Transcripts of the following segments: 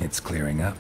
It's clearing up.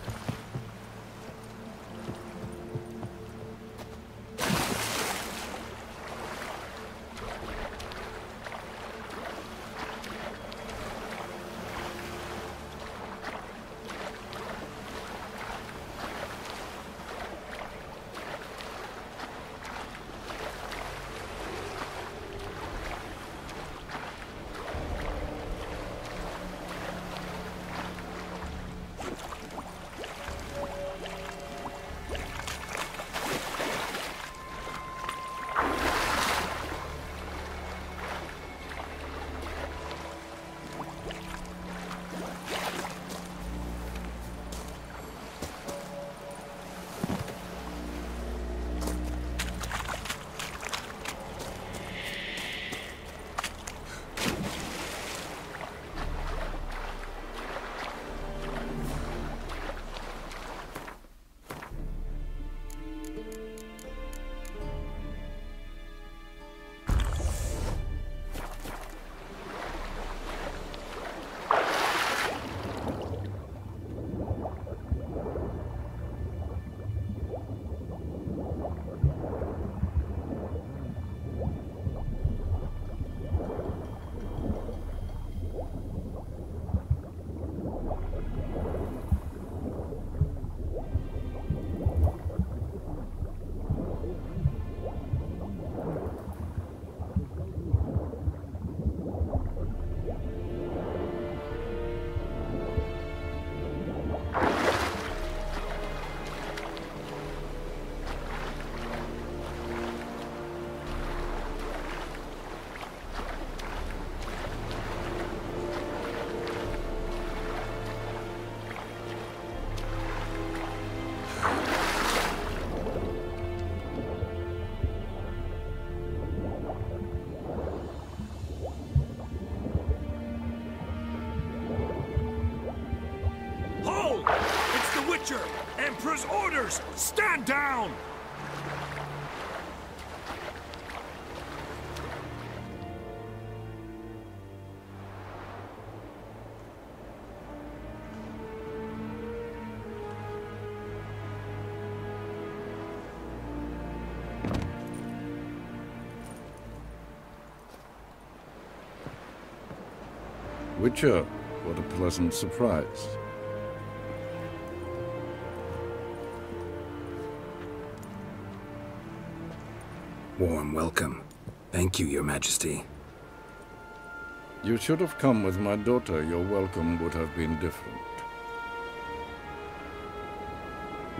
Emperor's orders! Stand down! Witcher, what a pleasant surprise. Warm welcome. Thank you, Your Majesty. You should have come with my daughter. Your welcome would have been different.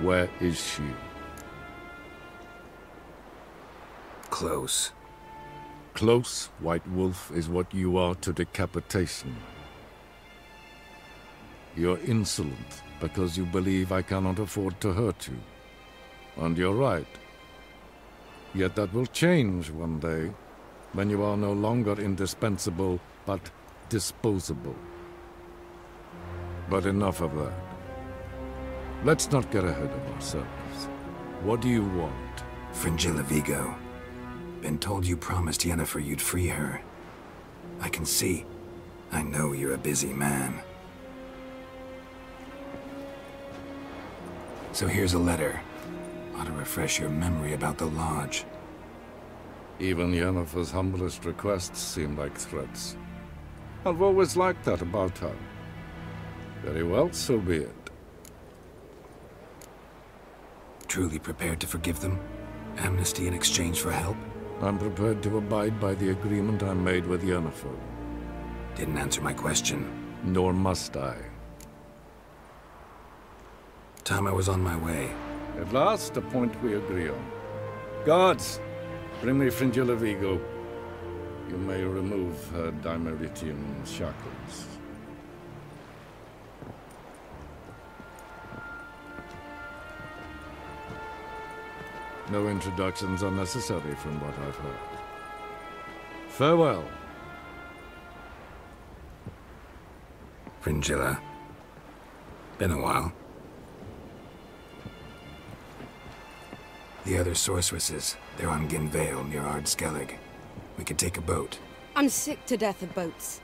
Where is she? Close. Close, White Wolf, is what you are to decapitation. You're insolent because you believe I cannot afford to hurt you. And you're right. Yet that will change one day, when you are no longer indispensable, but disposable. But enough of that. Let's not get ahead of ourselves. What do you want? Fringilla Vigo. Been told you promised Yennefer you'd free her. I can see. I know you're a busy man. So here's a letter. Ought to refresh your memory about the Lodge. Even Yennefer's humblest requests seem like threats. I've always liked that about her. Very well, so be it. Truly prepared to forgive them? Amnesty in exchange for help? I'm prepared to abide by the agreement I made with Yennefer. Didn't answer my question. Nor must I. Time I was on my way. At last, a point we agree on. Guards, bring me Fringilla Vigo. You may remove her Dimeritian shackles. No introductions are necessary from what I've heard. Farewell. Fringilla. Been a while. The other sorceresses, they're on Ginvale near Ard-Skellig. We could take a boat. I'm sick to death of boats.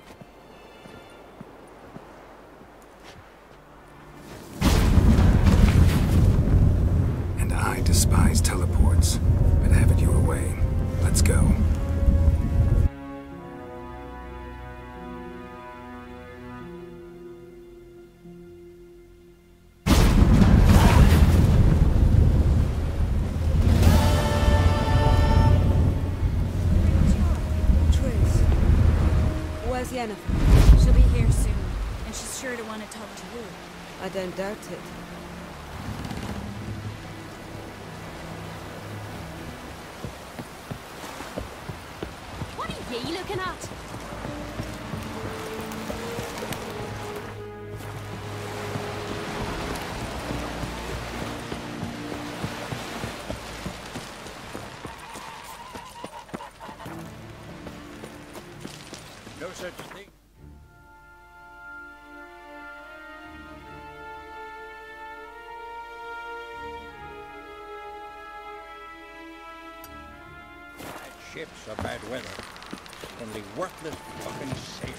close, but having you away. Let's go. Triss, where's Yennefer? She'll be here soon, and she's sure to want to talk to you. I don't doubt it. What are you looking at? No such thing. Bad ships or bad weather. Only worthless fucking sailors.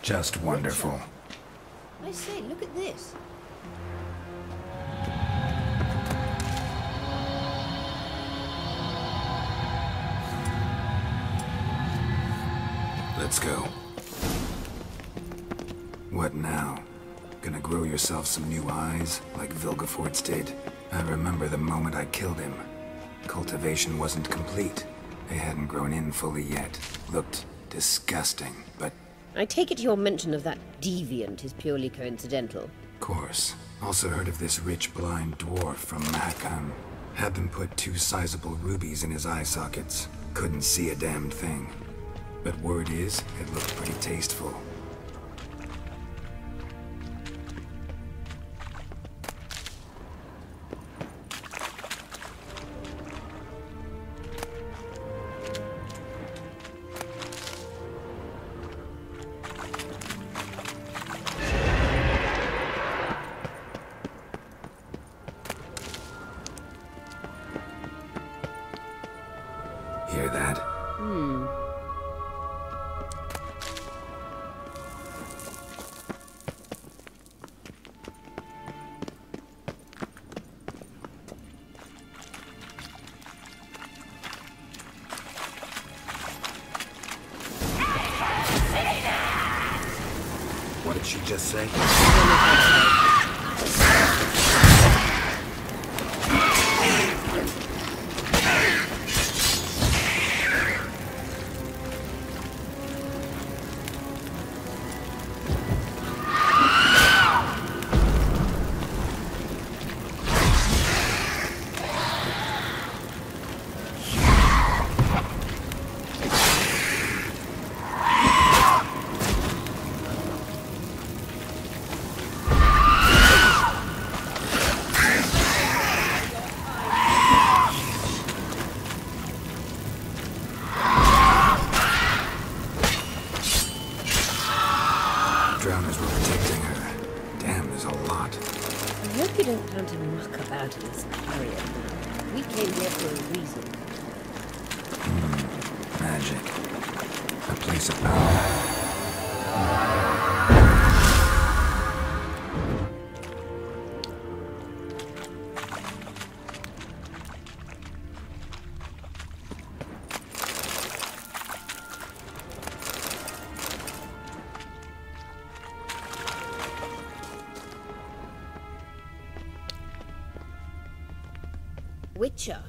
Just wonderful. I say, look at this. Let's go. What now? Gonna grow yourself some new eyes, like Vilgefortz did? I remember the moment I killed him. Cultivation wasn't complete, They hadn't grown in fully yet. Looked disgusting, but... I take it your mention of that deviant is purely coincidental. Of course. Also heard of this rich blind dwarf from Mahakam. Had them put 2 sizable rubies in his eye sockets. Couldn't see a damned thing. But word is, it looked pretty tasteful. Hear that? What did she just say? Drowners were protecting her. Damn, there's a lot. I hope you don't plan to muck about in this area. We came here for a reason. Magic. A place of power. Witcher.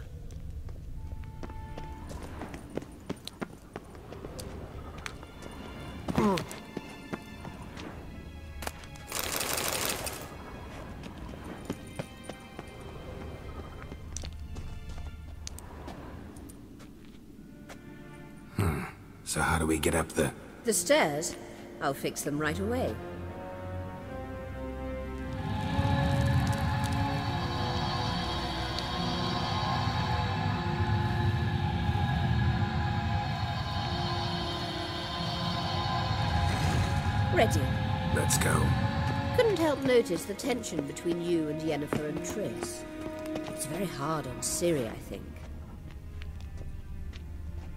So how do we get up the... The stairs? I'll fix them right away. Ready. Let's go. Couldn't help notice the tension between you and Yennefer and Triss. It's very hard on Ciri, I think.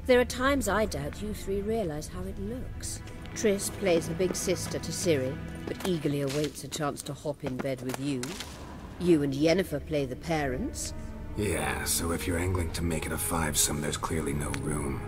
There are times I doubt you 3 realize how it looks. Triss plays the big sister to Ciri, but eagerly awaits a chance to hop in bed with you. You and Yennefer play the parents. Yeah, so if you're angling to make it a 5-some, there's clearly no room.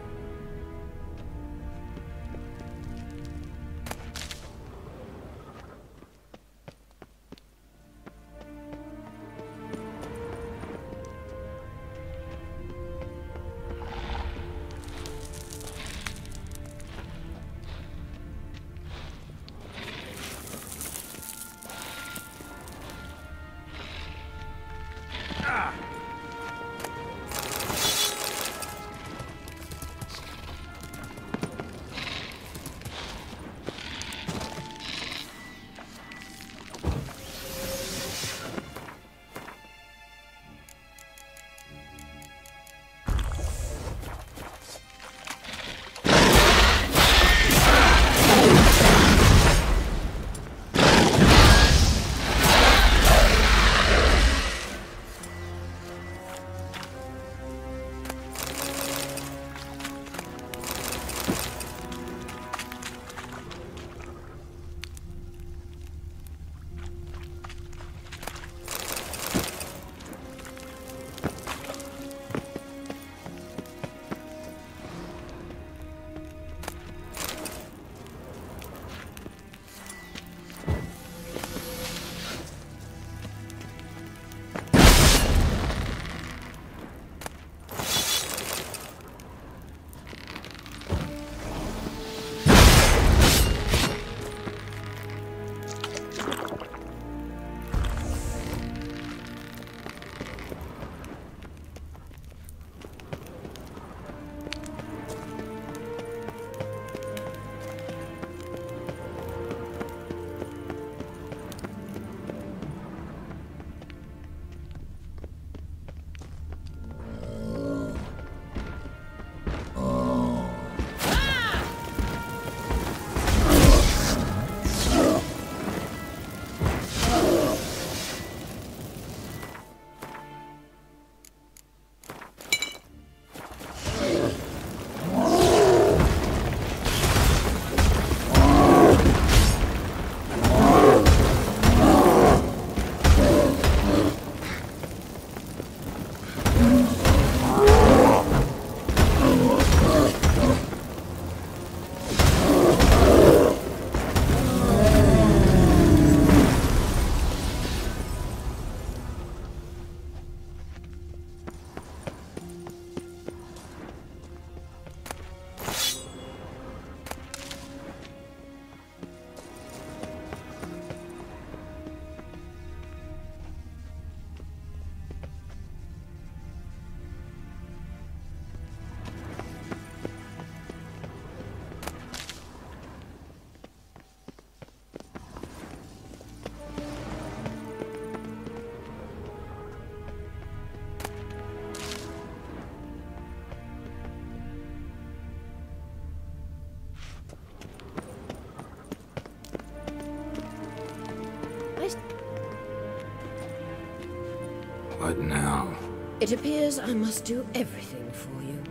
What now? It appears I must do everything for you.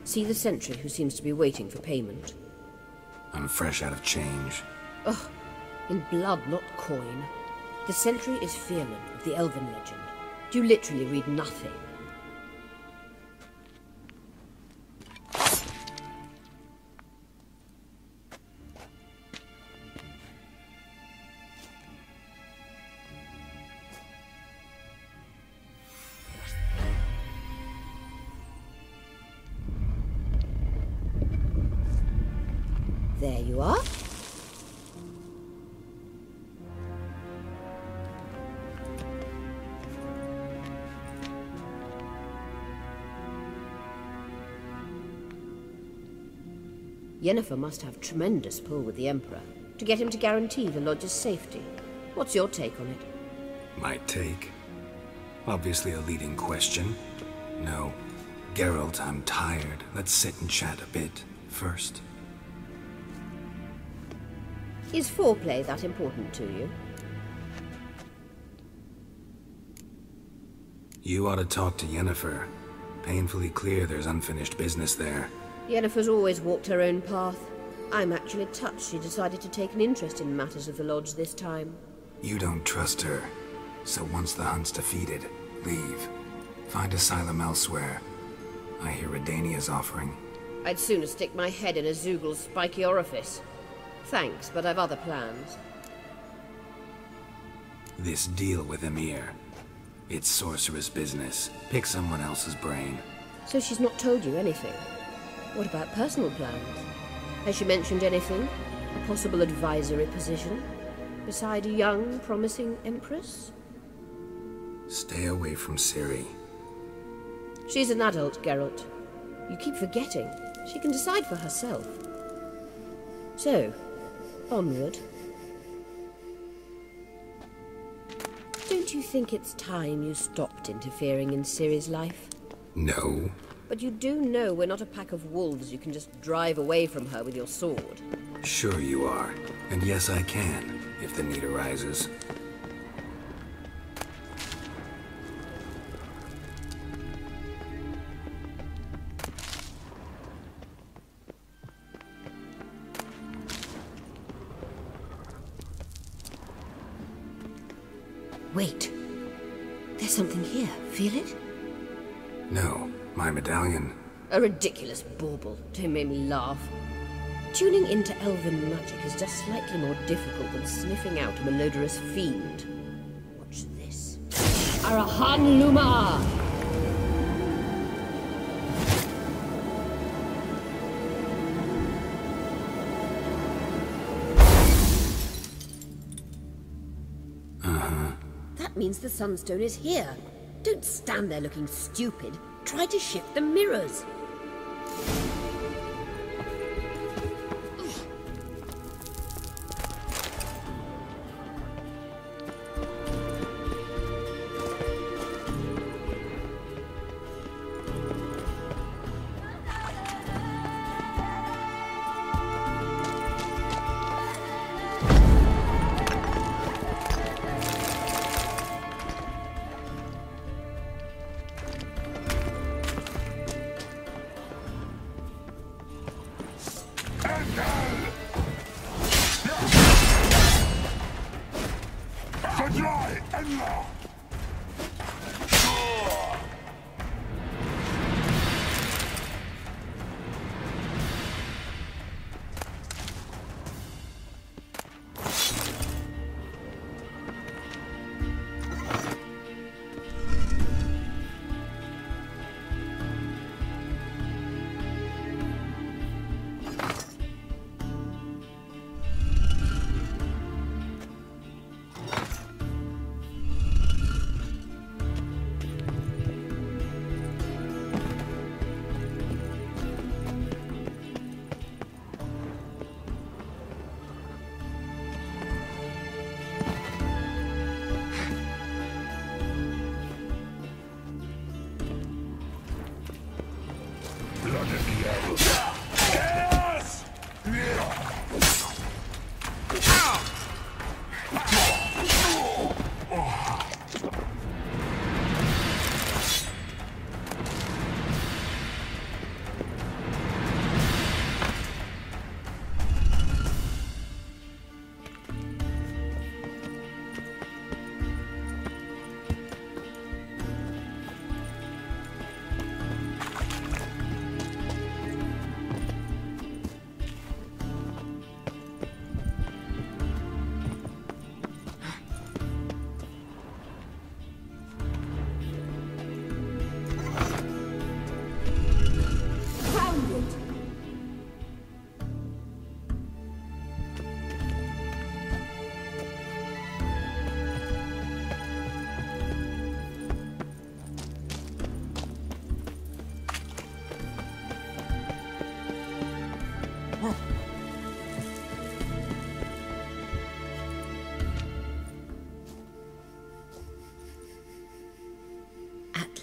See the sentry who seems to be waiting for payment. I'm fresh out of change. Ugh, in blood, not coin. The sentry is Fearman of the Elven legend. You literally read nothing. There you are. Yennefer must have tremendous pull with the Emperor to get him to guarantee the Lodge's safety. What's your take on it? My take? Obviously a leading question. No. Geralt, I'm tired. Let's sit and chat a bit first. Is foreplay that important to you? You ought to talk to Yennefer. Painfully clear there's unfinished business there. Yennefer's always walked her own path. I'm actually touched she decided to take an interest in matters of the Lodge this time. You don't trust her. So once the hunt's defeated, leave. Find asylum elsewhere. I hear Redania's offering. I'd sooner stick my head in a Zoogl's spiky orifice. Thanks, but I've other plans. This deal with Emir. It's sorceress business. Pick someone else's brain. So she's not told you anything? What about personal plans? Has she mentioned anything? A possible advisory position? Beside a young, promising empress? Stay away from Ciri. She's an adult, Geralt. You keep forgetting. She can decide for herself. So, onward. Don't you think it's time you stopped interfering in Ciri's life? No. But you do know we're not a pack of wolves you can just drive away from her with your sword. Sure you are. And yes, I can, if the need arises. Wait. There's something here. Feel it? No. My medallion. A ridiculous bauble. Don't make me laugh. Tuning into elven magic is just slightly more difficult than sniffing out a malodorous fiend. Watch this. Arahan Luma! That means the Sunstone is here. Don't stand there looking stupid. Try to shift the mirrors.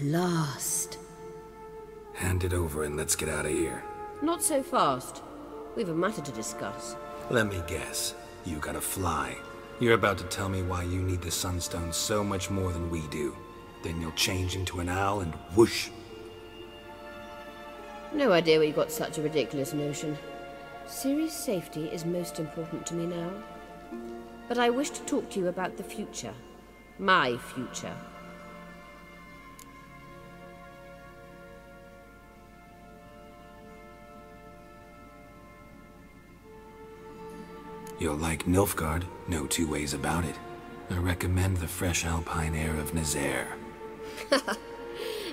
last. Hand it over and let's get out of here. Not so fast. We've a matter to discuss. Let me guess. You gotta fly. You're about to tell me why you need the Sunstone so much more than we do. Then you'll change into an owl and whoosh. No idea where you got such a ridiculous notion. Ciri's safety is most important to me now. But I wish to talk to you about the future. My future. You'll like Nilfgaard, no two ways about it. I recommend the fresh alpine air of Nazaire.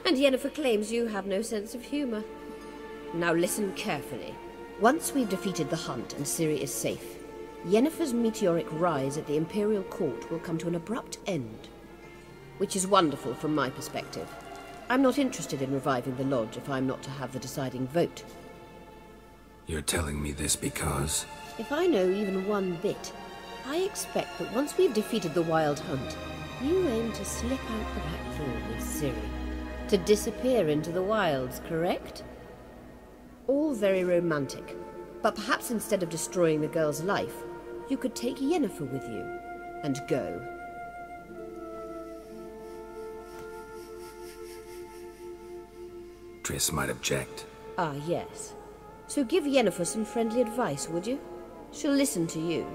And Yennefer claims you have no sense of humor. Now listen carefully. Once we've defeated the hunt and Ciri is safe, Yennefer's meteoric rise at the Imperial Court will come to an abrupt end. Which is wonderful from my perspective. I'm not interested in reviving the Lodge if I'm not to have the deciding vote. You're telling me this because... If I know even one bit, I expect that once we've defeated the Wild Hunt, you aim to slip out the back door with Ciri. To disappear into the wilds, correct? All very romantic. But perhaps instead of destroying the girl's life, you could take Yennefer with you and go. Triss might object. Ah, yes. So give Yennefer some friendly advice, would you? She'll listen to you.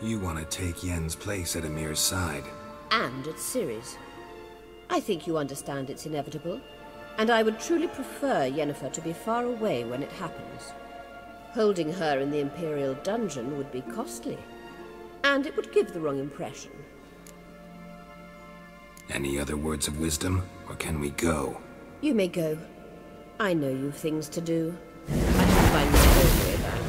You want to take Yen's place at Emir's side. And at Ciri's. I think you understand it's inevitable, and I would truly prefer Yennefer to be far away when it happens. Holding her in the Imperial dungeon would be costly, and it would give the wrong impression. Any other words of wisdom, or can we go? You may go. I know you've things to do. I should find my own way back.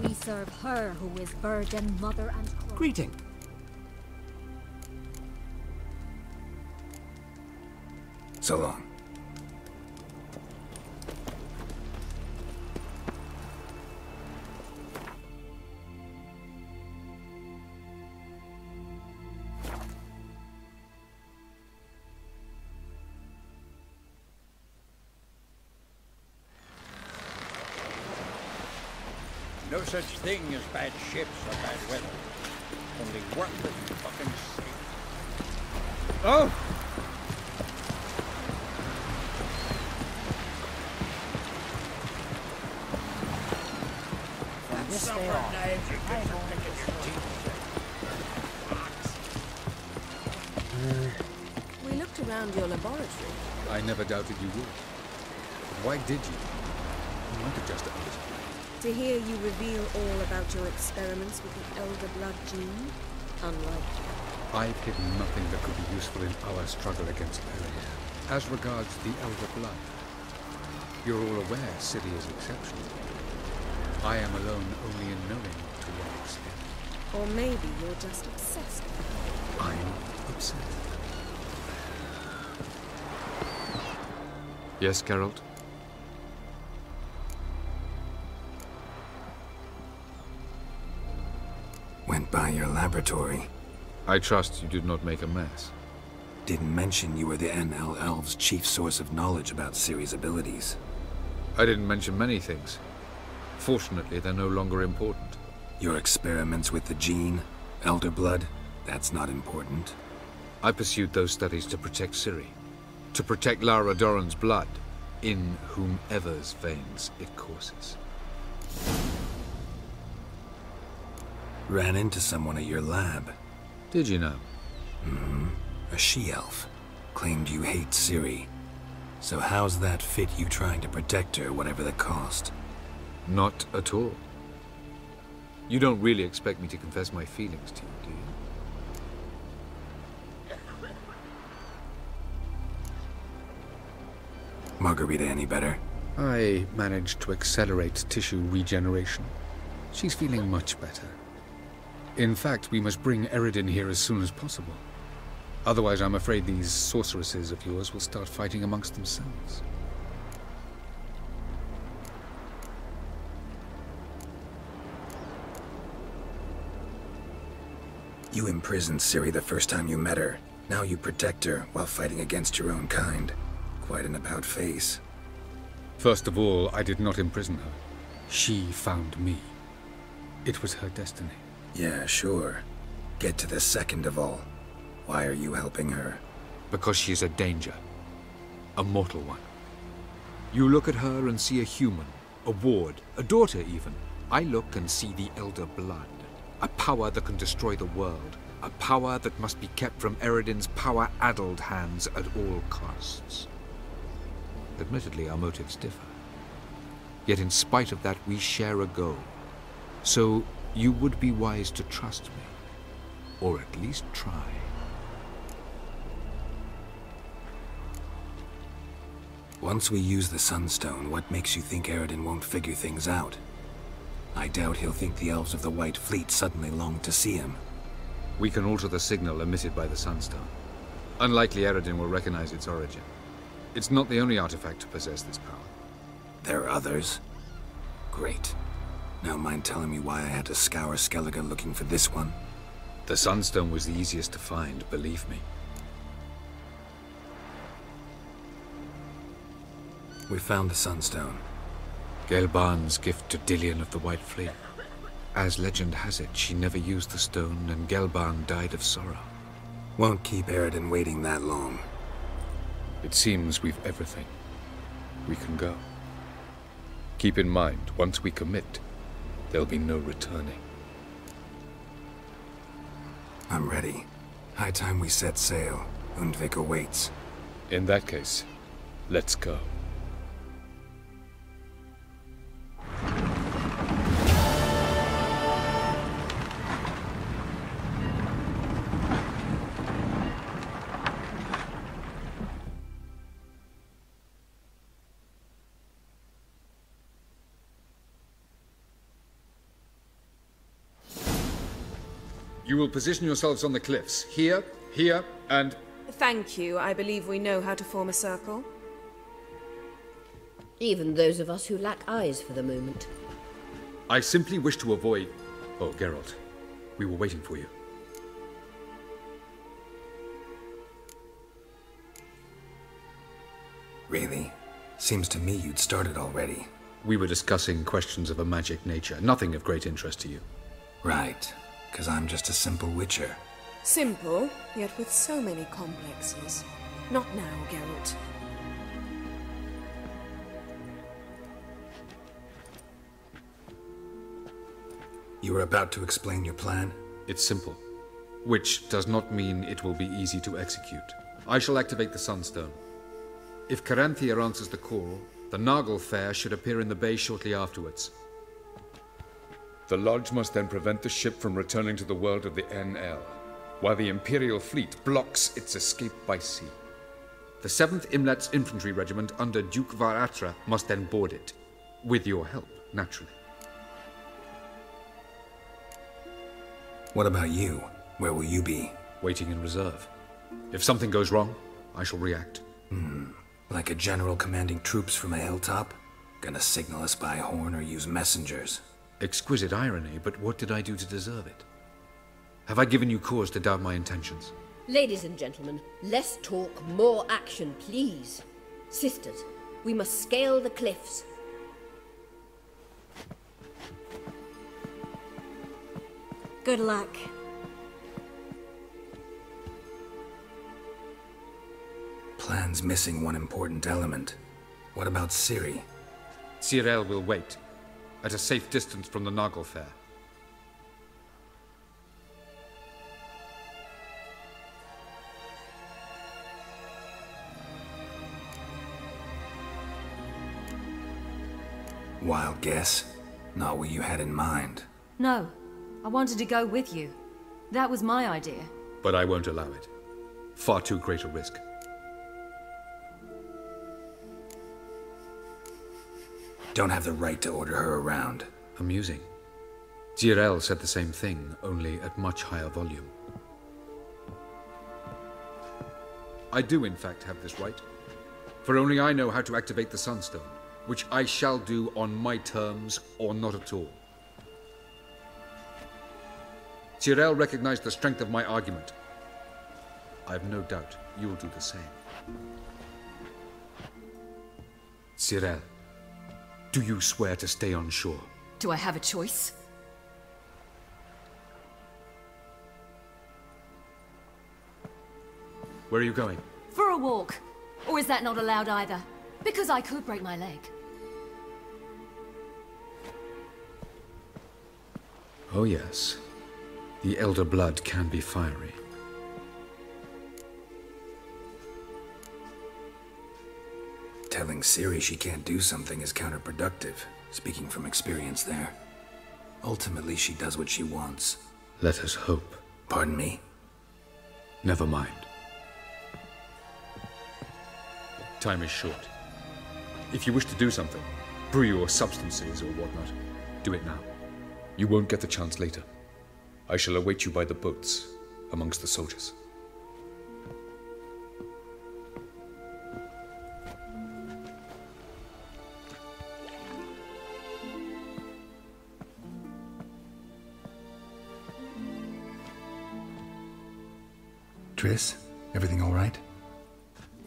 We serve her who is virgin, mother, and crown. Greeting. So long. No such thing as bad ships or bad weather. Only worthless fucking sailors. Oh! From this day on, I've only get your teeth. We looked around your laboratory. I never doubted you would. But why did you? You might have just asked. To hear you reveal all about your experiments with the elder blood gene? Unlikely. I've hidden nothing that could be useful in our struggle against Erin. As regards the elder blood, you're all aware Ciri is exceptional. I am alone only in knowing to what extent. Or maybe you're just obsessed. I'm obsessed. Yes, Geralt? Went by your laboratory. I trust you did not make a mess. Didn't mention you were the NL Elves' chief source of knowledge about Ciri's abilities. I didn't mention many things. Fortunately, they're no longer important. Your experiments with the gene, elder blood, that's not important. I pursued those studies to protect Ciri. To protect Lara Doran's blood, in whomever's veins it courses. Ran into someone at your lab. Did you know? A she-elf. Claimed you hate Ciri. So how's that fit you trying to protect her, whatever the cost? Not at all. You don't really expect me to confess my feelings to you, do you? Margarita any better? I managed to accelerate tissue regeneration. She's feeling much better. In fact, we must bring Eredin here as soon as possible. Otherwise, I'm afraid these sorceresses of yours will start fighting amongst themselves. You imprisoned Ciri the first time you met her. Now you protect her while fighting against your own kind. Quite an about-face. First of all, I did not imprison her. She found me. It was her destiny. Yeah, sure. Get to the second of all. Why are you helping her? Because she is a danger. A mortal one. You look at her and see a human, a ward, a daughter even. I look and see the elder blood. A power that can destroy the world. A power that must be kept from Eredin's power-addled hands at all costs. Admittedly, our motives differ. Yet in spite of that, we share a goal. So, you would be wise to trust me. Or at least try. Once we use the Sunstone, what makes you think Eredin won't figure things out? I doubt he'll think the Elves of the White Fleet suddenly long to see him. We can alter the signal emitted by the Sunstone. Unlikely Eredin will recognize its origin. It's not the only artifact to possess this power. There are others? Great. Now mind telling me why I had to scour Skellige looking for this one? The Sunstone was the easiest to find, believe me. We found the Sunstone. Gelban's gift to Dillion of the White Fleet. As legend has it, she never used the stone, and Gelban died of sorrow. Won't keep Eredin waiting that long. It seems we've everything. We can go. Keep in mind, once we commit, there'll be no returning. I'm ready. High time we set sail. Undvik awaits. In that case, let's go. You will position yourselves on the cliffs. Here, here, and... Thank you. I believe we know how to form a circle. Even those of us who lack eyes for the moment. I simply wish to avoid... Oh, Geralt. We were waiting for you. Really? Seems to me you'd started already. We were discussing questions of a magic nature, nothing of great interest to you. Right, because I'm just a simple witcher. Simple, yet with so many complexes. Not now, Geralt. You were about to explain your plan? It's simple, which does not mean it will be easy to execute. I shall activate the Sunstone. If Caranthea answers the call, the Nagel Fair should appear in the bay shortly afterwards. The Lodge must then prevent the ship from returning to the world of the NL, while the Imperial fleet blocks its escape by sea. The 7th Imlet's infantry regiment under Duke Varatra must then board it. With your help, naturally. What about you? Where will you be? Waiting in reserve. If something goes wrong, I shall react. Like a general commanding troops from a hilltop? Gonna signal us by horn or use messengers? Exquisite irony, but what did I do to deserve it? Have I given you cause to doubt my intentions? Ladies and gentlemen, less talk, more action, please. Sisters, we must scale the cliffs. Good luck. Plan's missing one important element. What about Ciri? Cyril will wait, at a safe distance from the Nagel Fair. Wild guess? Not what you had in mind. No, I wanted to go with you. That was my idea. But I won't allow it. Far too great a risk. Don't have the right to order her around. Amusing. Cyril said the same thing, only at much higher volume. I do, in fact, have this right. For only I know how to activate the Sunstone, which I shall do on my terms or not at all. Cyril recognized the strength of my argument. I have no doubt you will do the same. Cyril, do you swear to stay on shore? Do I have a choice? Where are you going? For a walk. Or is that not allowed either? Because I could break my leg. Oh yes. The elder blood can be fiery. Telling Ciri she can't do something is counterproductive, speaking from experience there. Ultimately, she does what she wants. Let us hope. Pardon me? Never mind. Time is short. If you wish to do something, brew your substances or whatnot, do it now. You won't get the chance later. I shall await you by the boats, amongst the soldiers. Triss, everything all right?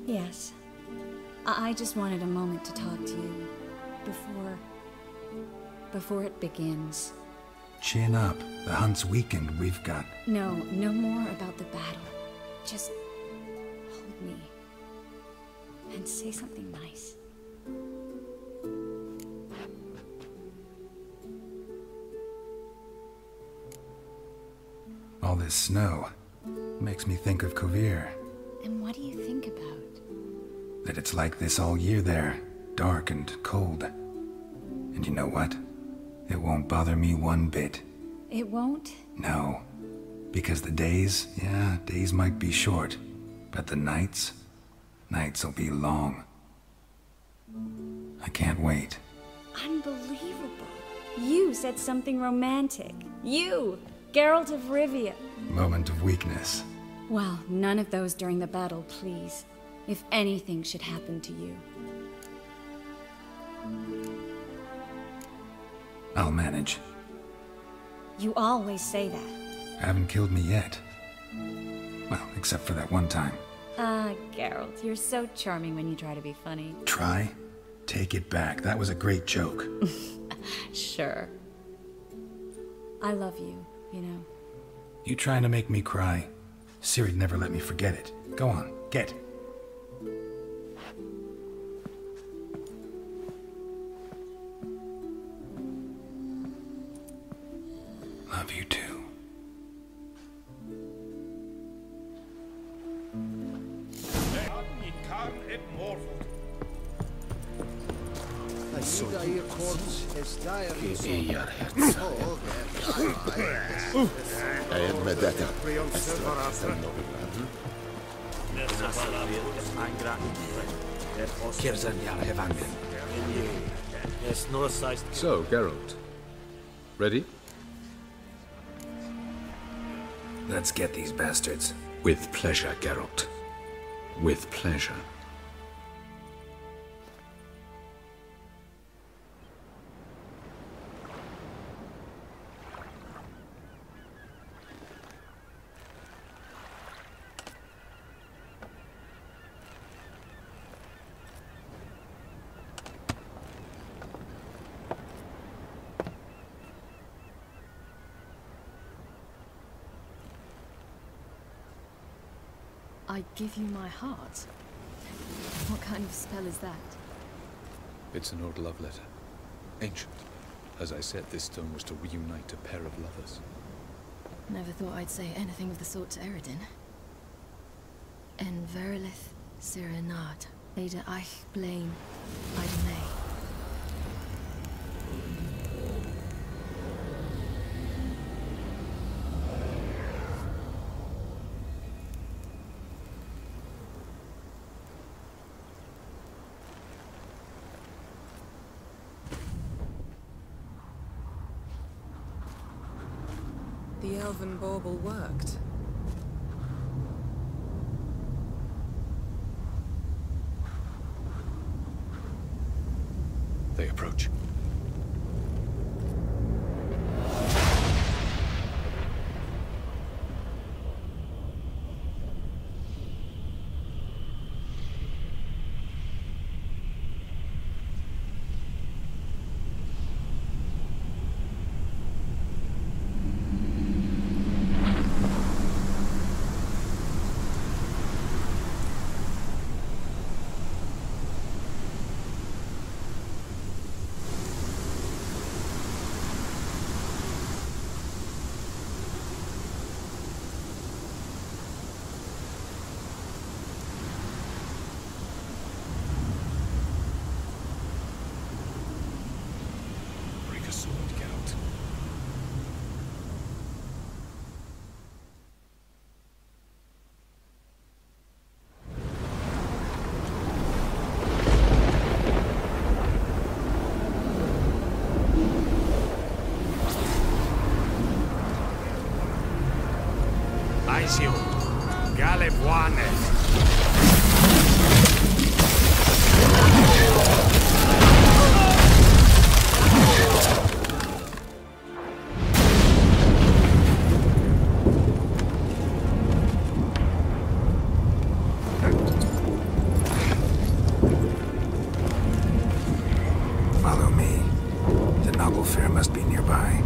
Yes. I just wanted a moment to talk to you. Before it begins. Chin up. The hunt's weakened. We've got... No more about the battle. Just hold me. And say something nice. All this snow makes me think of Kovir. And what do you think about? That it's like this all year there. Dark and cold. And you know what? It won't bother me one bit. It won't? No. Because the days, yeah, days might be short. But the nights will be long. I can't wait. Unbelievable. You said something romantic. You, Geralt of Rivia. Moment of weakness. Well, none of those during the battle, please. If anything should happen to you. I'll manage. You always say that. Haven't killed me yet. Well, except for that one time. Ah, Geralt, you're so charming when you try to be funny. Try? Take it back. That was a great joke. Sure. I love you, you know. You trying to make me cry? Ciri'd never let me forget it. Go on, get. Love you too. So, Geralt. Ready? Let's get these bastards. With pleasure, Geralt. With pleasure. I give you my heart? What kind of spell is that? It's an old love letter. Ancient. As I said, this stone was to reunite a pair of lovers. Never thought I'd say anything of the sort to Eredin. En verilith serenad, Ada eich blaen, Ida May. The elven bauble worked. They approach. Follow me. The noble fair must be nearby.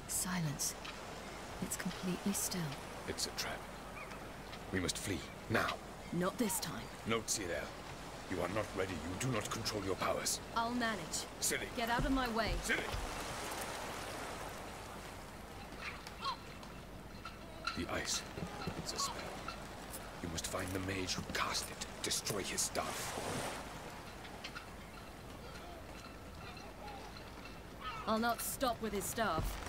Silence. It's completely still. It's a trap. We must flee, now. Not this time. Note, Cyril. You are not ready. You do not control your powers. I'll manage. Silly. Get out of my way. Silly! The ice. It's a spell. You must find the mage who cast it. Destroy his staff. I'll not stop with his staff.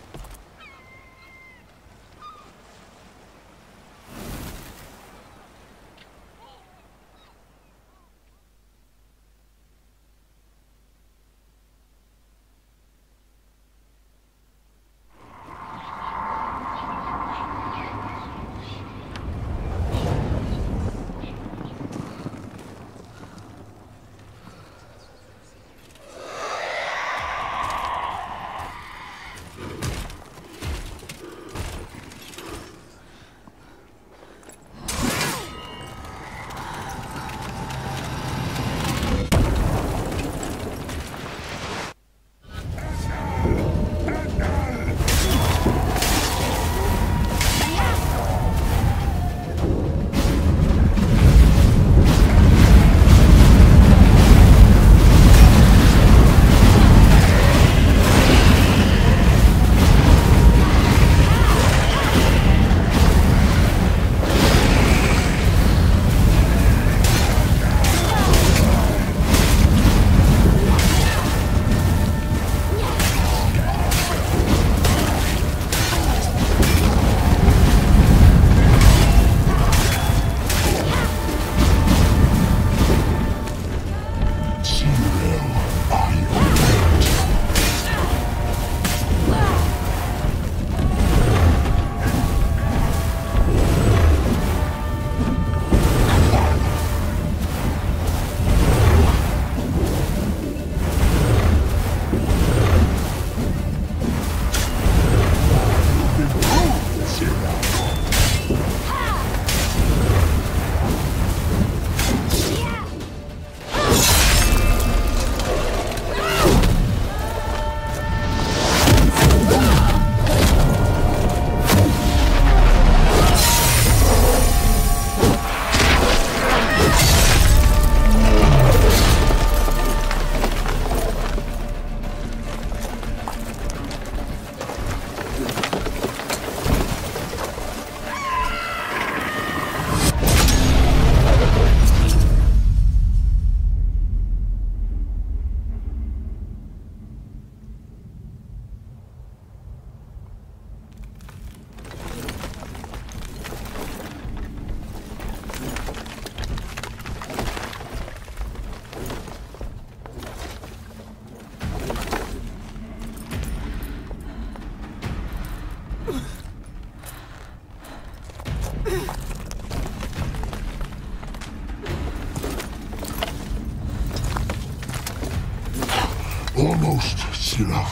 Almost, Silla.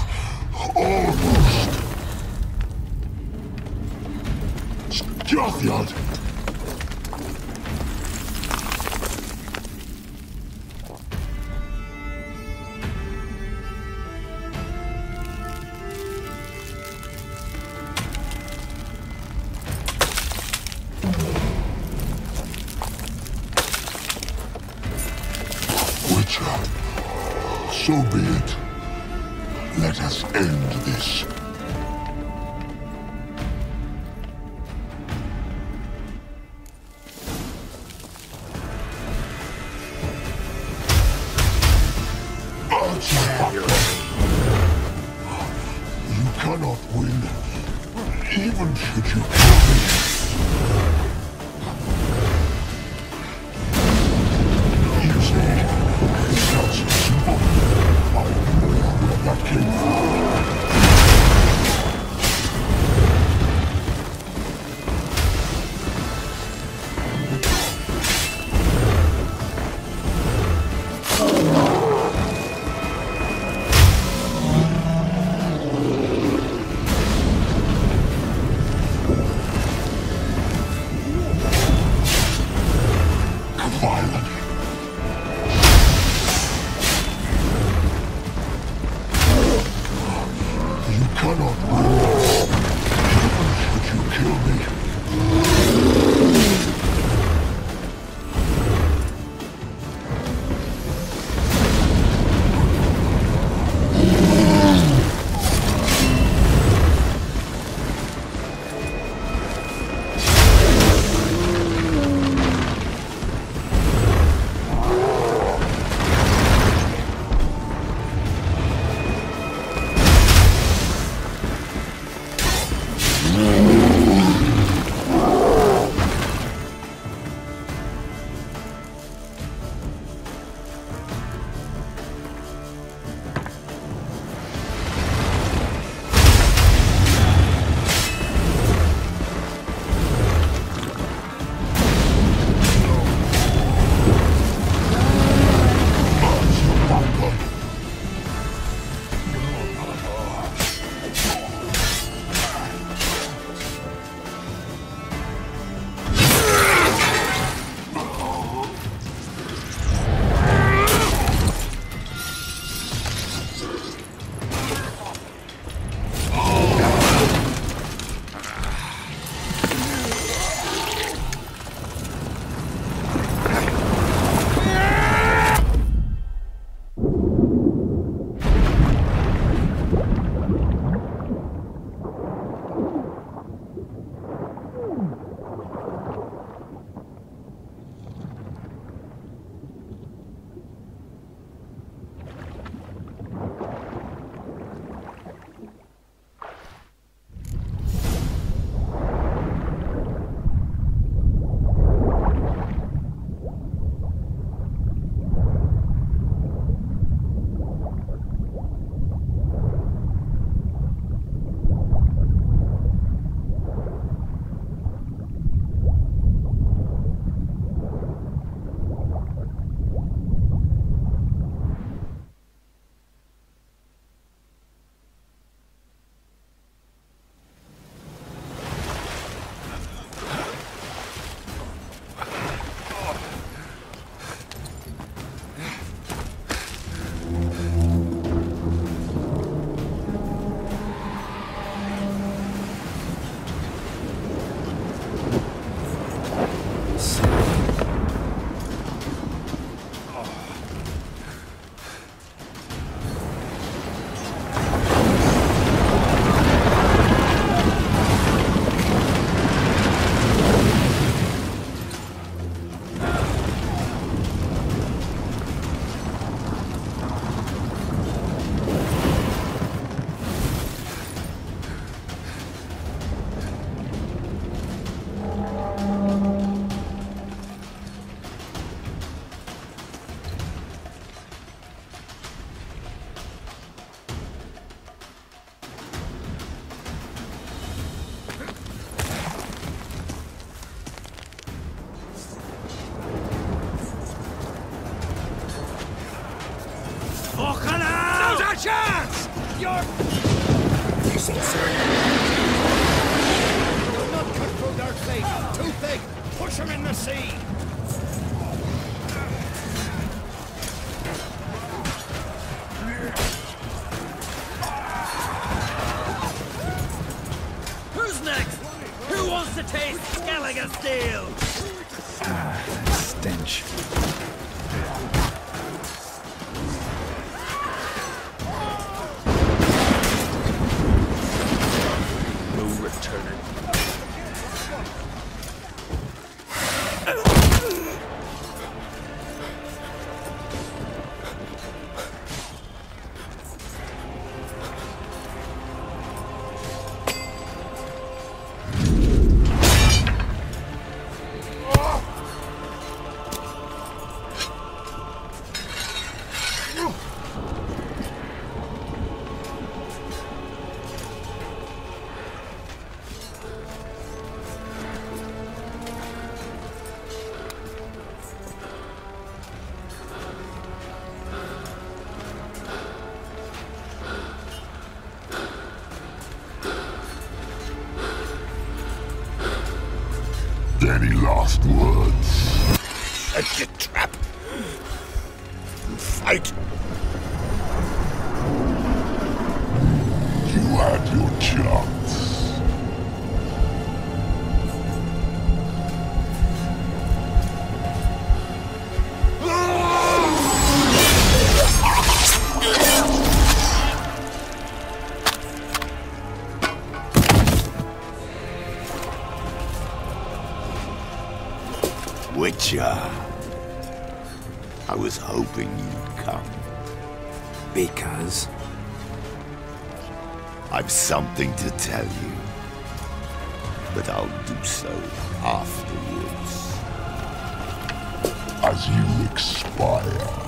Almost. Stjåthjad. So be it. Let us end this. You cannot win, even should you kill me. You say, it sounds so simple. I know where that came from. chance! You're... Decent, sir. You'll not cut through their fate. Too thick. Push them in the sea. Who's next? Who wants to taste Skelliger steel? Ah, that stench. No returning. Any last words? Set your trap. Fight. You had your chance. Witcher, I was hoping you'd come. Because? I've something to tell you, but I'll do so afterwards. As you expire.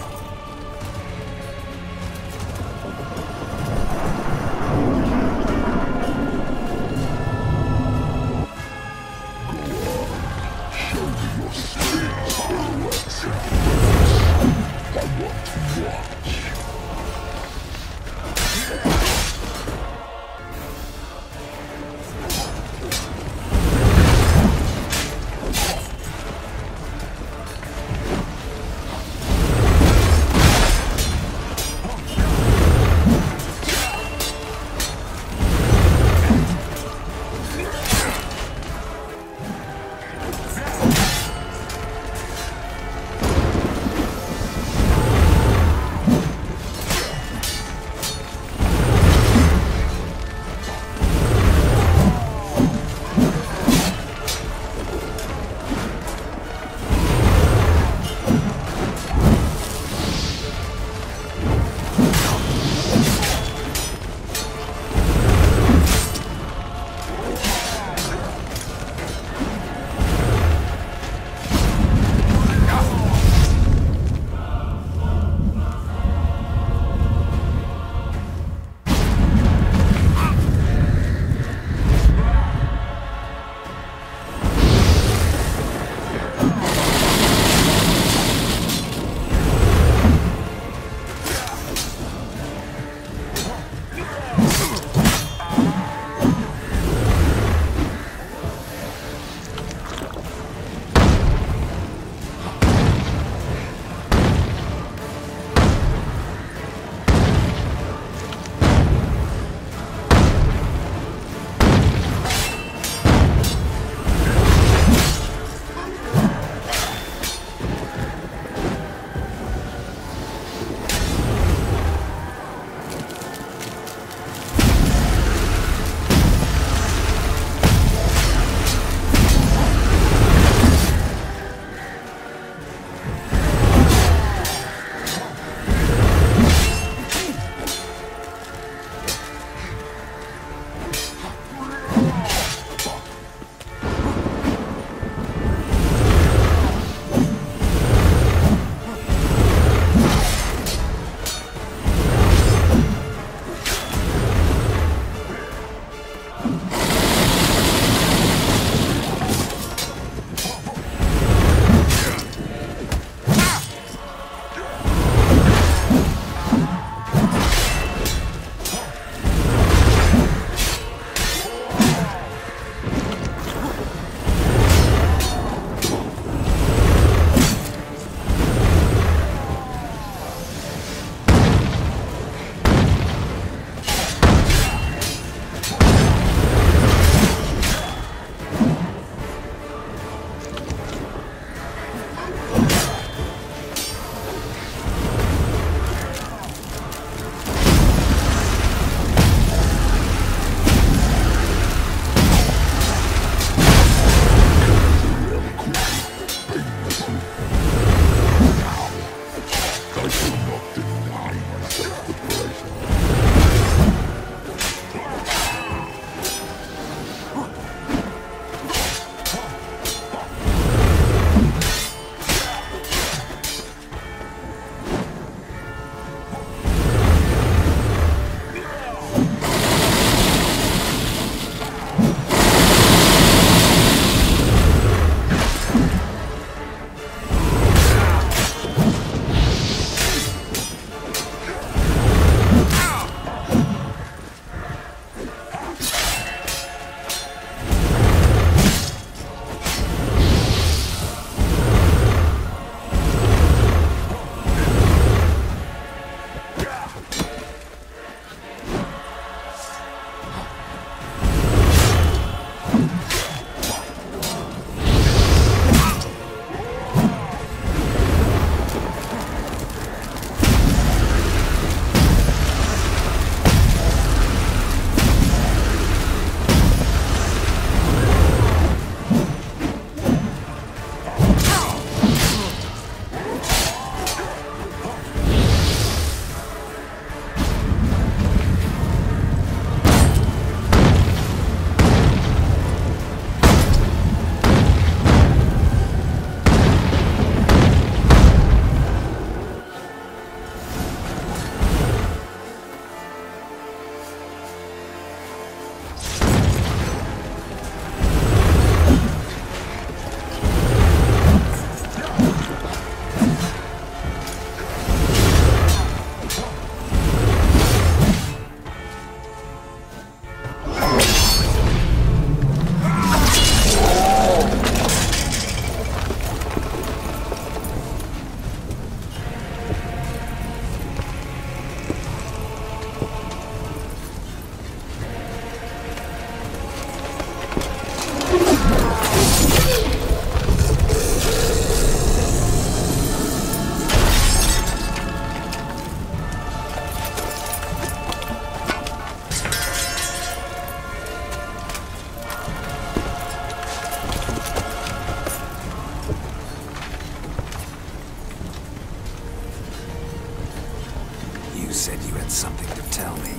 said you had something to tell me.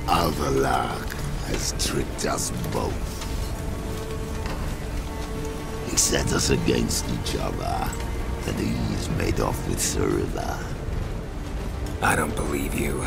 Avallac'h has tricked us both. He set us against each other, and he's made off with Suriva. I don't believe you.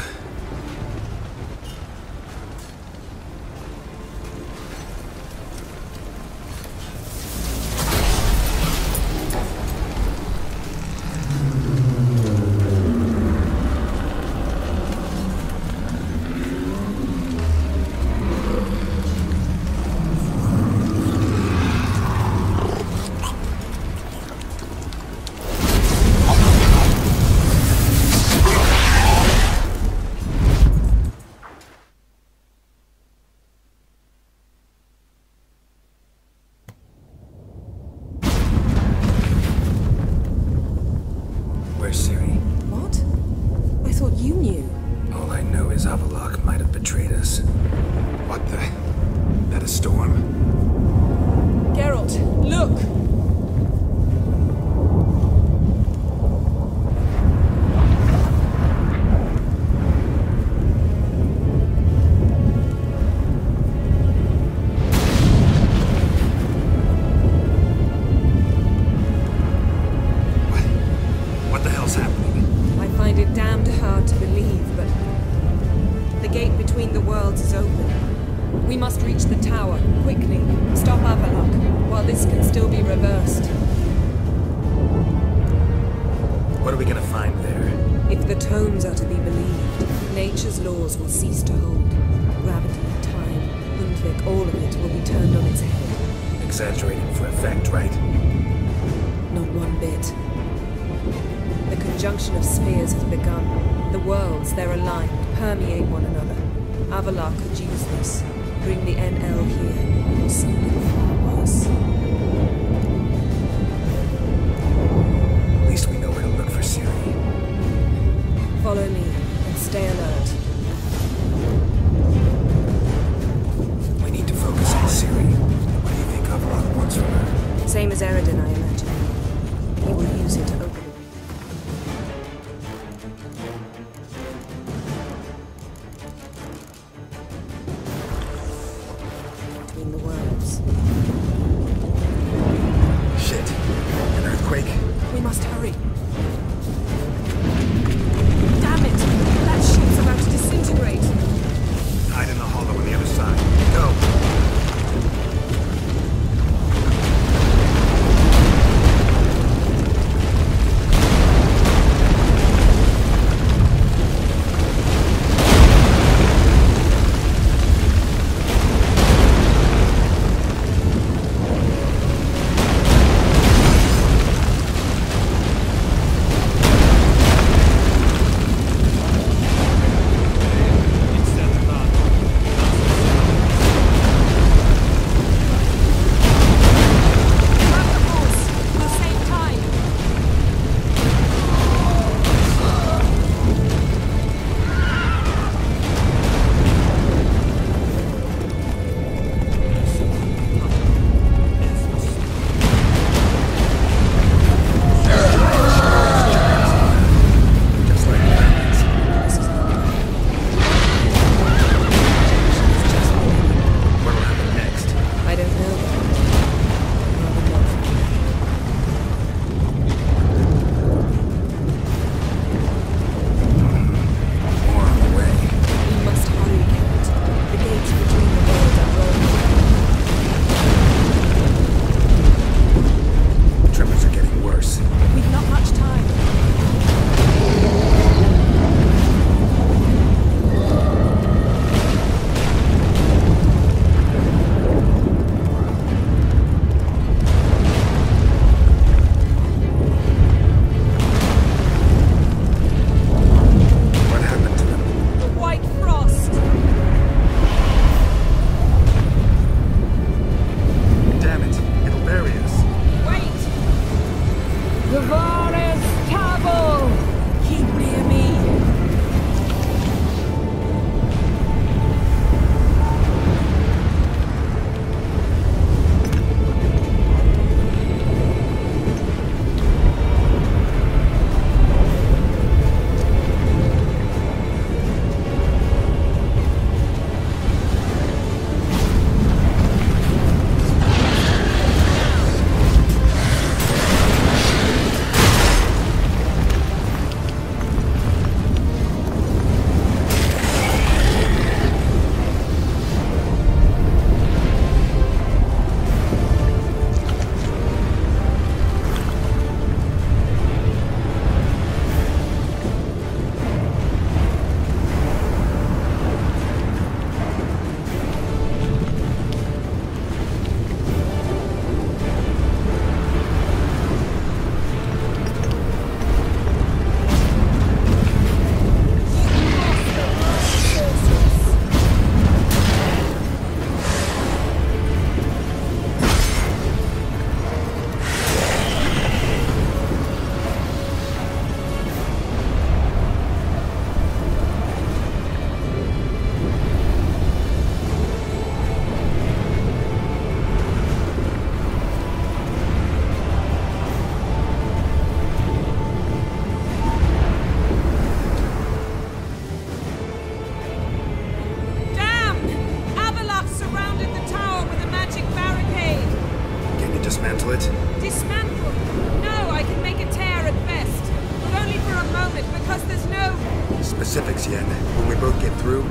specifics, Yen. When we both get through,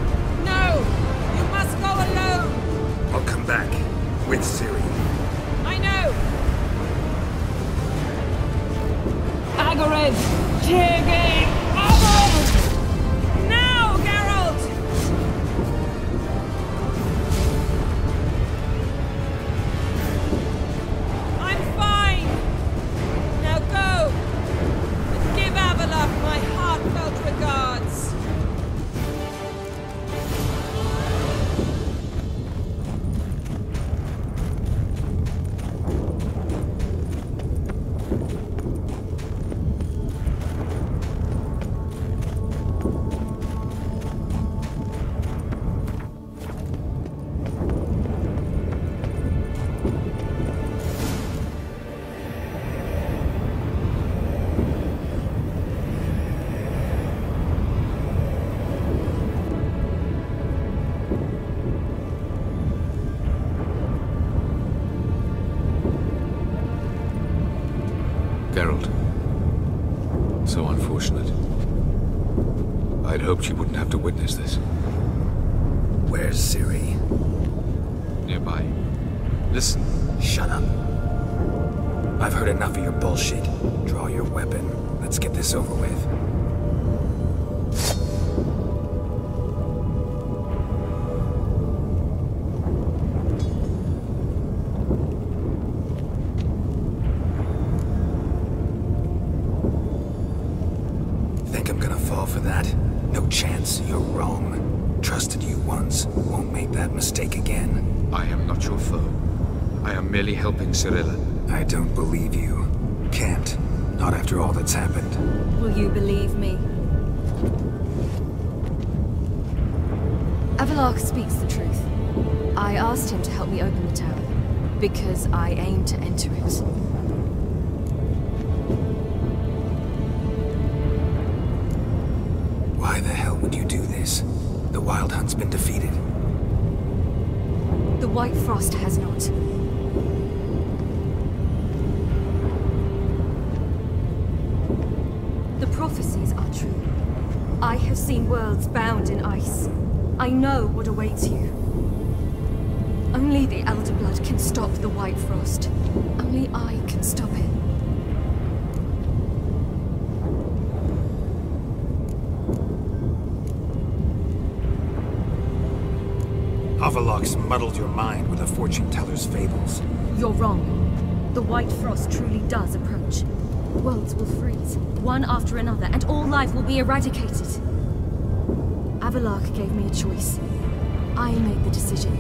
No! You must go alone! I'll come back. With Ciri. I know! Agarid! Tiggy! Now, Geralt! I'm fine! Now go! And give Avalok my heartfelt regards! Geralt. So unfortunate. I'd hoped you wouldn't have to witness this. Where's Ciri? Nearby. Listen. Shut up. I've heard enough of your bullshit. Draw your weapon. Let's get this over with. Think I'm gonna fall for that? No chance. You're wrong. Trusted you once. Won't make that mistake again. I am not your foe. I am merely helping Cirilla. I don't believe you. Can't. Not after all that's happened. Will you believe me? Avalok speaks the truth. I asked him to help me open the tower, because I aim to enter it. Why the hell would you do this? The Wild Hunt's been defeated. The White Frost has not. The prophecies are true. I have seen worlds bound in ice. I know what awaits you. Only the Elder Blood can stop the White Frost. Only I can stop it. Avalok's muddled your mind with a fortune-teller's fables. You're wrong. The White Frost truly does approach. Worlds will freeze, one after another, and all life will be eradicated. Avalok gave me a choice. I made the decision.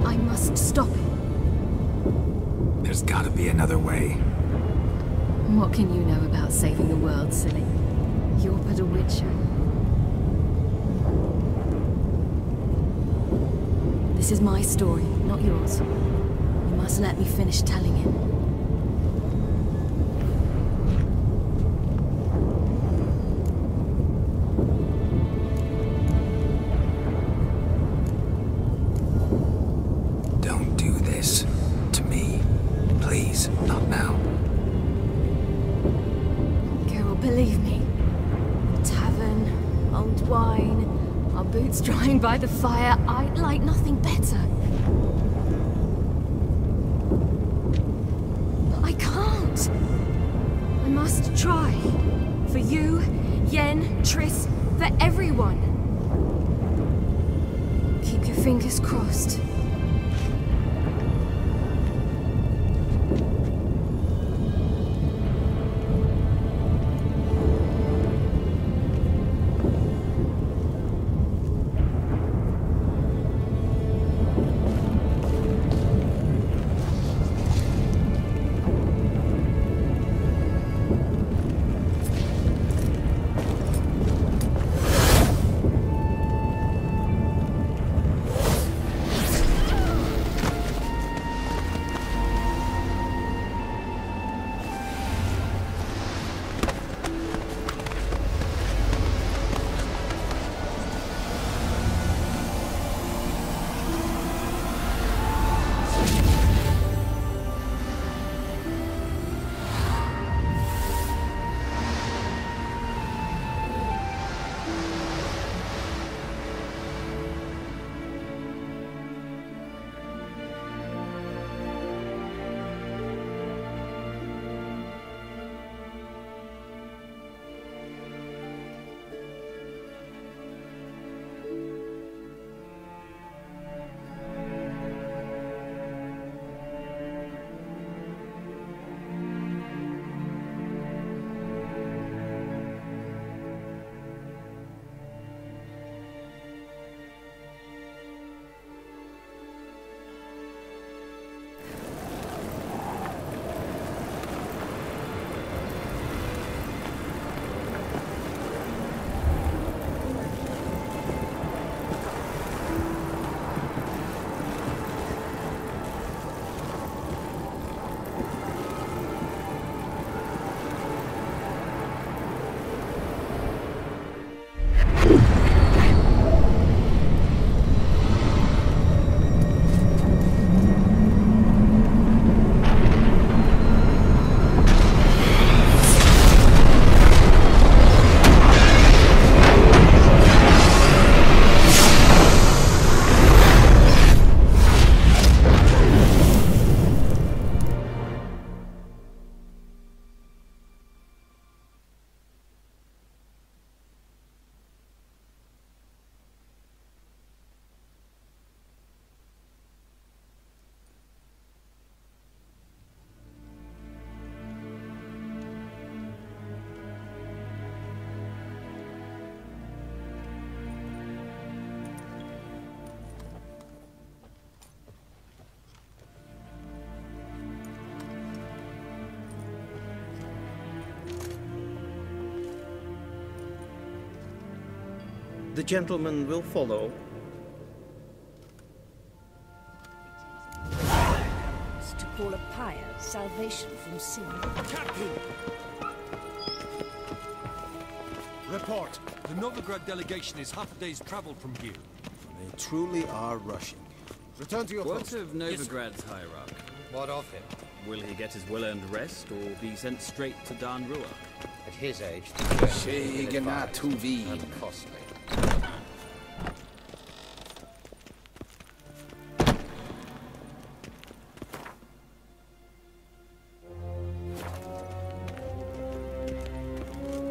I must stop it. There's gotta be another way. What can you know about saving the world, silly? You're but a witcher. This is my story, not yours. You must let me finish telling it. Don't do this. To me. Please, not now. Geralt, believe me. Tavern, old wine, our boots drying by the fire. I'd like nothing better. But I can't. I must try. For you, Yen, Triss, for everyone. Keep your fingers crossed. The gentleman will follow. To call a pyre salvation from sin. Report. The Novigrad delegation is half a day's travel from here. They truly are rushing. Return to your post. What of Novigrad's hierarch? What of him? Will he get his well-earned rest, or be sent straight to Dan Rua? At his age, Shegana Tuvi. Costly.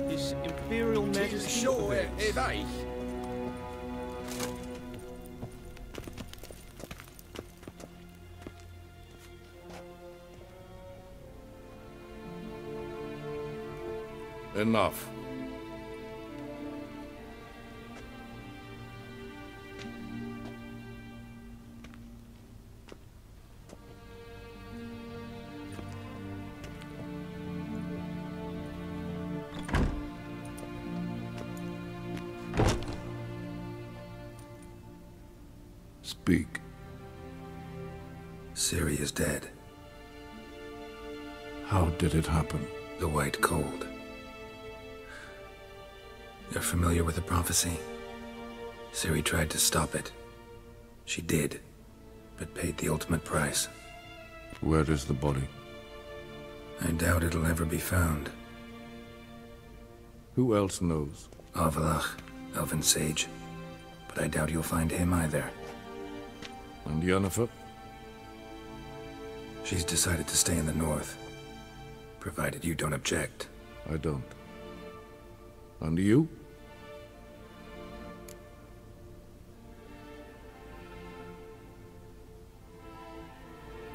His Imperial Majesty. Sure, they. Enough. Speak. Ciri is dead. How did it happen? The White Cold. You're familiar with the prophecy? Ciri tried to stop it. She did, but paid the ultimate price. Where is the body? I doubt it'll ever be found. Who else knows? Avalach, Elven Sage. But I doubt you'll find him either. And Yennefer? She's decided to stay in the north. Provided you don't object. I don't. And you?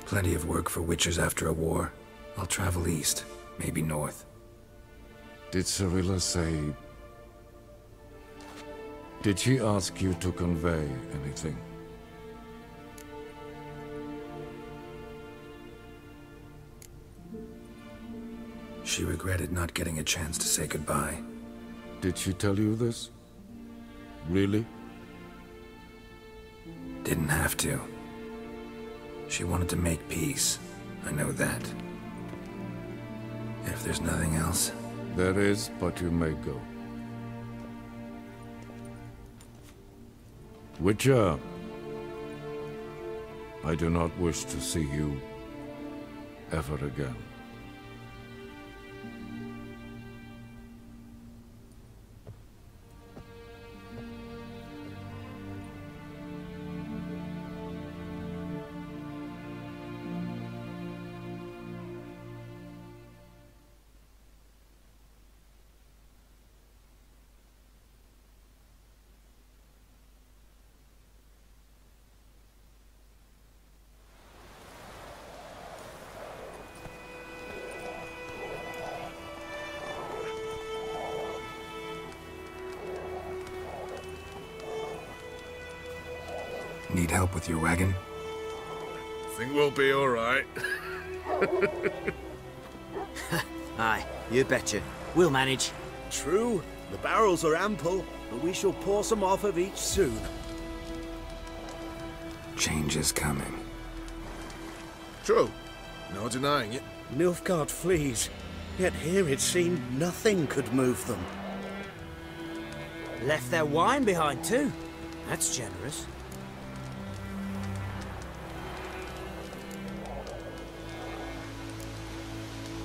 Plenty of work for witches after a war. I'll travel east, maybe north. Did Cirilla say... Did she ask you to convey anything? She regretted not getting a chance to say goodbye. Did she tell you this? Really? Didn't have to. She wanted to make peace. I know that. If there's nothing else... There is, but you may go. Witcher, I do not wish to see you ever again. Need help with your wagon? Think we'll be all right. Aye, you betcha. We'll manage. True, the barrels are ample, but we shall pour some off of each soon. Change is coming. True. No denying it. Nilfgaard flees, yet here it seemed nothing could move them. Left their wine behind too. That's generous.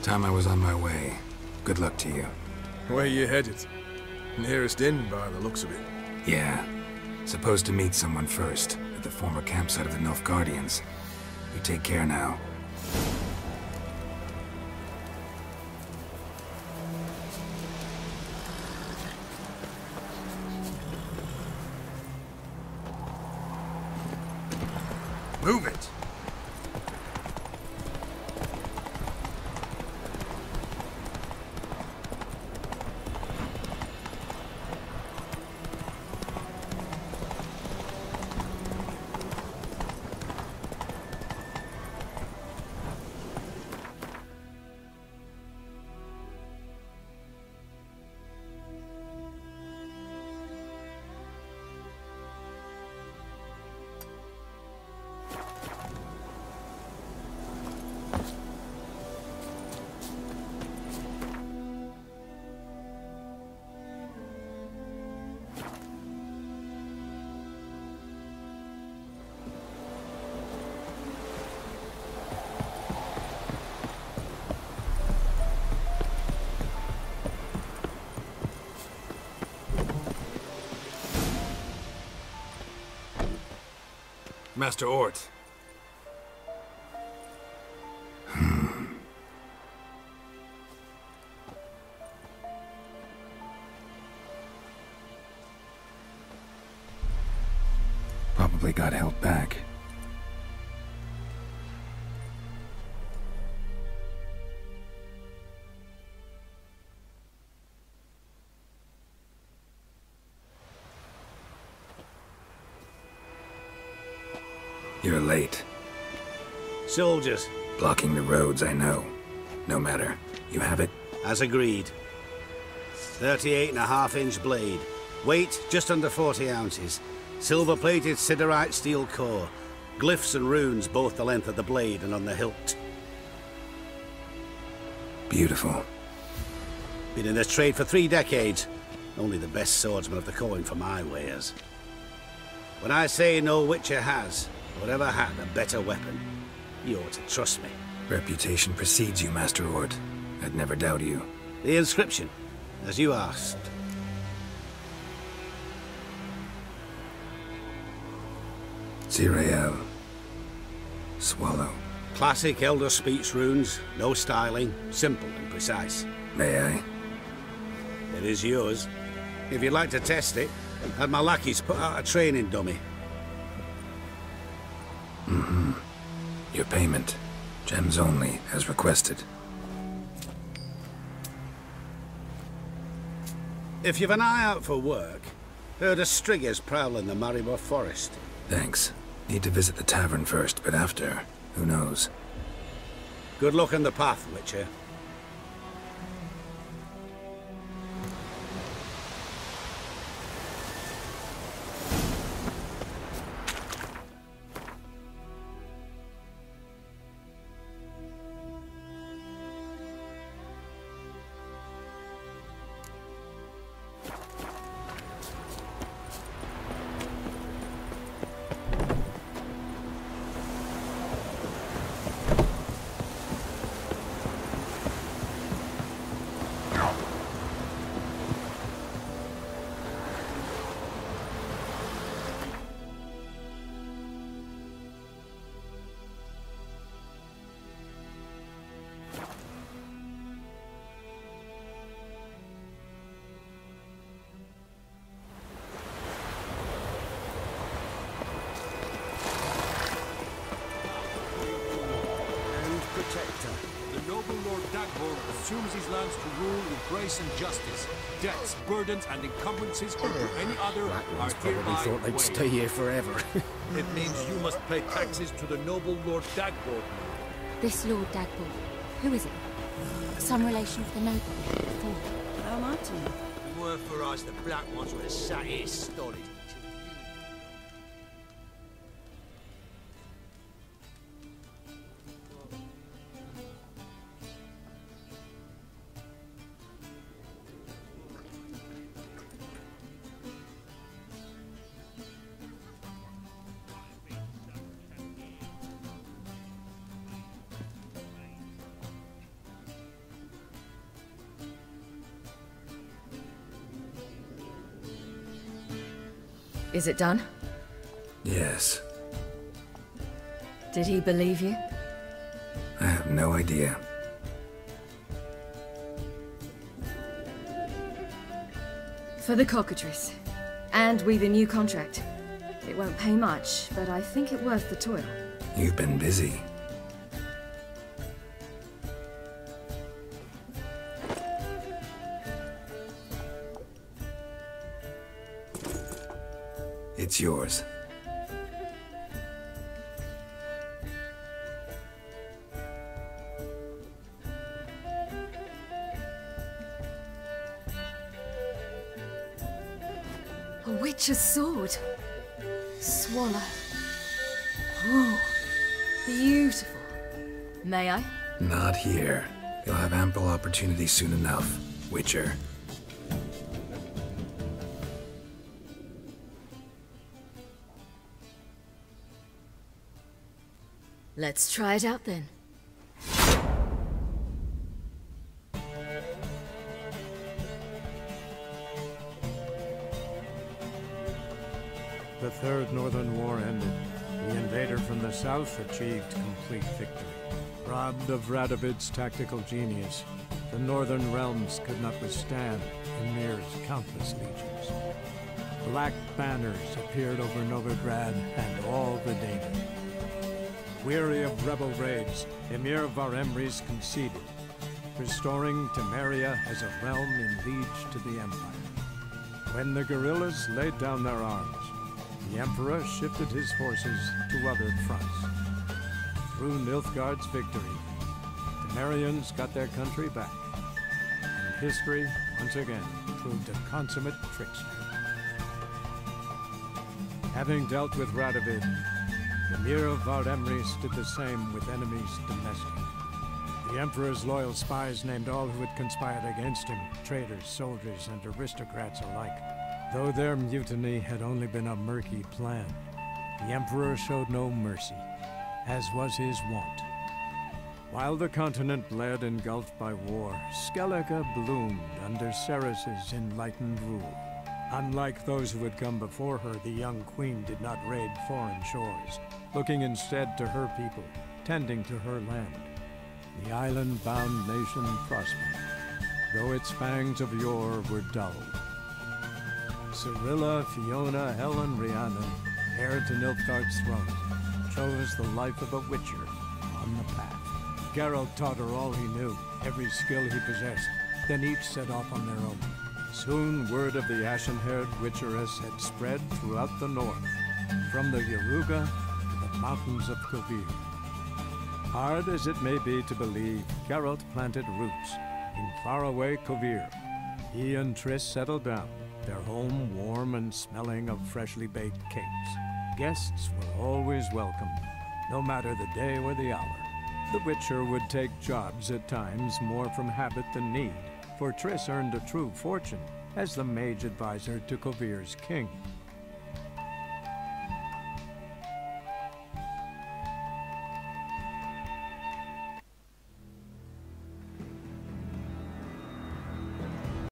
Time I was on my way. Good luck to you. Where you headed? Nearest inn by the looks of it. Yeah. Supposed to meet someone first, at the former campsite of the Nilfgaardians. You take care now. Move it! Master Ort. Probably got held back. You're late. Soldiers. Blocking the roads, I know. No matter. You have it? As agreed. 38.5-inch blade. Weight just under 40 ounces. Silver-plated siderite steel core. Glyphs and runes both the length of the blade and on the hilt. Beautiful. Been in this trade for 3 decades. Only the best swordsman of the coin for my wares. When I say no Witcher has, or ever had, a better weapon, you ought to trust me. Reputation precedes you, Master Ort. I'd never doubt you. The inscription, as you asked. Zirael. Swallow. Classic Elder Speech runes, no styling, simple and precise. May I? It is yours. If you'd like to test it, had my lackeys put out a training dummy. Mm-hmm. Your payment. Gems only, as requested. If you've an eye out for work, heard of striggers prowling the Maribor forest. Thanks. Need to visit the tavern first, but after, who knows? Good luck on the path, Witcher. Assumes his lands to rule with grace and justice. Debts, burdens, and encumbrances over any other are hereby thought they'd stay here forever. It means you must pay taxes to the noble Lord Dagborg. This Lord Dagborg, who is it? Some relation of the noble? How am I to know? Were for us, the black ones would have sat here stolid. Is it done? Yes. Did he believe you? I have no idea. For the cockatrice. And with a new contract. It won't pay much, but I think it worth the toil. You've been busy. It's yours. A witch's sword. Swallow. Oh, beautiful. May I? Not here. You'll have ample opportunity soon enough, Witcher. Let's try it out then. The Third Northern War ended. The invader from the south achieved complete victory. Robbed of Radovid's tactical genius, the northern realms could not withstand Ymir's countless legions. Black banners appeared over Novigrad and all the Daemon. Weary of rebel raids, Ymir Varemres conceded, restoring Temeria as a realm in liege to the Empire. When the guerrillas laid down their arms, the Emperor shifted his forces to other fronts. Through Nilfgaard's victory, the Temerians got their country back, and history once again proved a consummate trickster. Having dealt with Radovid, Ymir of Varemres did the same with enemies domestic. The Emperor's loyal spies named all who had conspired against him, traitors, soldiers, and aristocrats alike. Though their mutiny had only been a murky plan, the Emperor showed no mercy, as was his wont. While the continent bled engulfed by war, Skellige bloomed under Ceres's enlightened rule. Unlike those who had come before her, the young queen did not raid foreign shores, looking instead to her people, tending to her land. The island-bound nation prospered, though its fangs of yore were dulled. Cyrilla, Fiona, Helen, Rhiannon, heir to Nilfgaard's throne, chose the life of a witcher on the path. Geralt taught her all he knew, every skill he possessed, then each set off on their own. Soon word of the ashen-haired witcheress had spread throughout the north, from the Yaruga to the mountains of Kovir. Hard as it may be to believe, Geralt planted roots in faraway Kovir. He and Triss settled down, their home warm and smelling of freshly baked cakes. Guests were always welcome, no matter the day or the hour. The Witcher would take jobs at times more from habit than need, for Triss earned a true fortune as the mage advisor to Kovir's king.